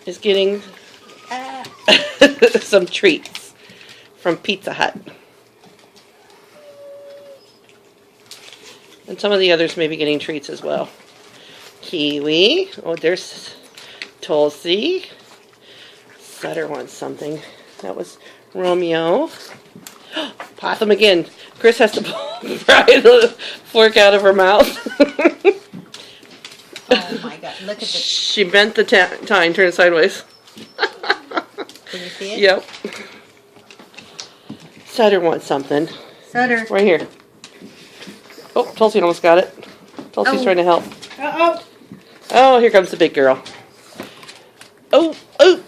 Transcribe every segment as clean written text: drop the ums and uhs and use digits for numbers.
is getting some treats from Pizza Hut. And some of the others may be getting treats as well. Kiwi. Oh, there's Tulsi. Sutter wants something. That was Romeo. Pawssom again. Chris has to pry the fork out of her mouth. Oh my God! Look at this. She bent the tine, turn it sideways. Can you see it? Yep. Sutter wants something. Sutter. Right here. Oh, Tulsi almost got it. Tulsi's trying to help. Uh-oh. Oh, here comes the big girl. Oh, oh.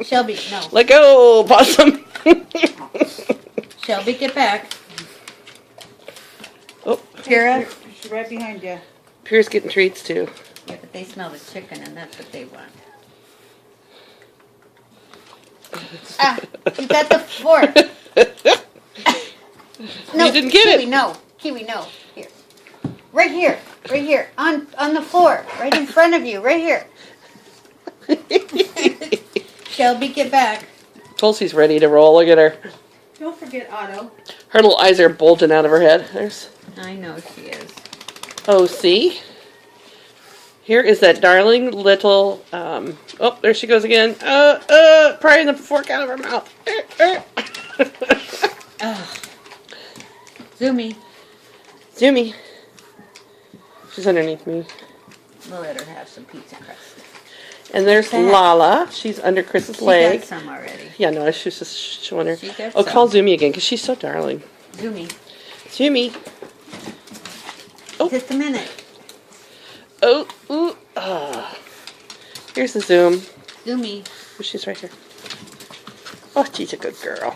Shelby, no. Let go, Pawssom. Shelby, get back. Oh, Kara. She's right behind you. Pierre's getting treats too. Yeah, but they smell the chicken, and that's what they want. Ah, you got the fork. No, You didn't get Kiwi, it. No, Kiwi, no. Here, right here, right here, on the floor, right in front of you, right here. Shelby, get back. Tulsi's ready to roll. Look at her. Don't forget Otto. Her little eyes are bulging out of her head. There's I know she is. OC. Here is that darling little, oh, there she goes again. Prying the fork out of her mouth. Oh. Zoomy. Zoomy. She's underneath me. We'll let her have some pizza crust. And there's Lala. She's under Chris's She leg. got some already. Yeah, no, she was just showing her. She got Oh, some. call Zoomy again, because she's so darling. Zoomy. Zoomy. Oh. Just a minute. Oh, ooh, ah. Here's the Zoom. Zoomy. Oh, she's right here. Oh, she's a good girl.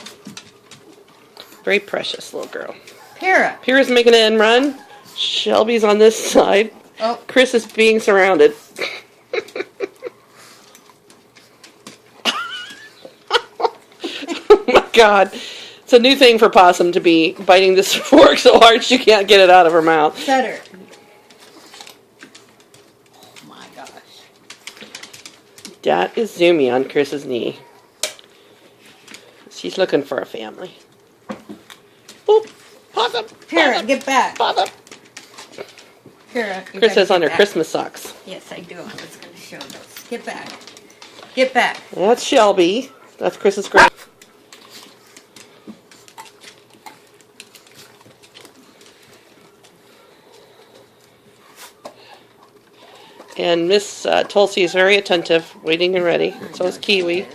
Very precious little girl. Pira. Pierre's making an end run. Shelby's on this side. Oh. Chris is being surrounded. Oh my God. It's a new thing for Pawssom to be biting this fork so hard she can't get it out of her mouth. Sutter. Oh my gosh. That is Zoomy on Chris's knee. She's looking for a family. Oop! Pawssom! Pira, Pawssom, get back. Pawssom! Pira. Chris has on her Christmas socks. Yes, I do. I was going to show those. Get back. Get back. That's Shelby. That's Chris's grand. And Miss Tulsi is very attentive, waiting and ready. So is Kiwi.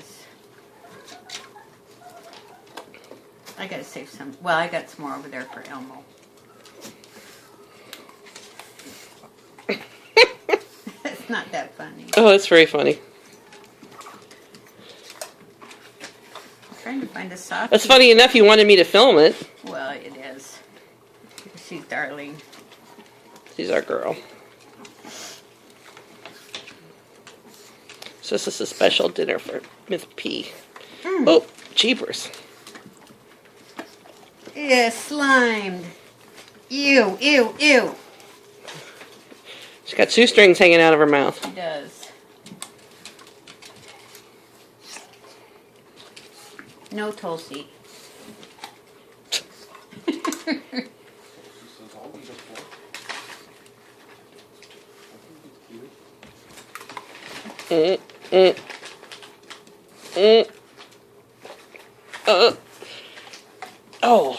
I gotta save some. Well, I got some more over there for Elmo. It's not that funny. Oh, it's very funny. I'm trying to find a soft. That's funny enough you wanted me to film it. Well, it is. She's darling. She's our girl. So this is a special dinner for Miss P. Oh, jeepers. Yeah, slimed. Ew, ew, ew. She's got shoestrings hanging out of her mouth. She does. No Tulsi. Oh.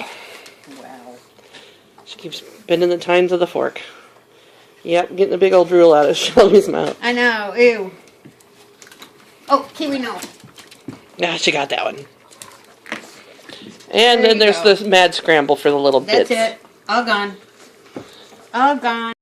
Wow. She keeps bending the tines of the fork. Yep, getting a big old drool out of Shelby's mouth. I know, ew. Oh, Kiwi, no. Yeah, she got that one. And There then you there's go. the mad scramble for the little That's bits. it. All gone. All gone.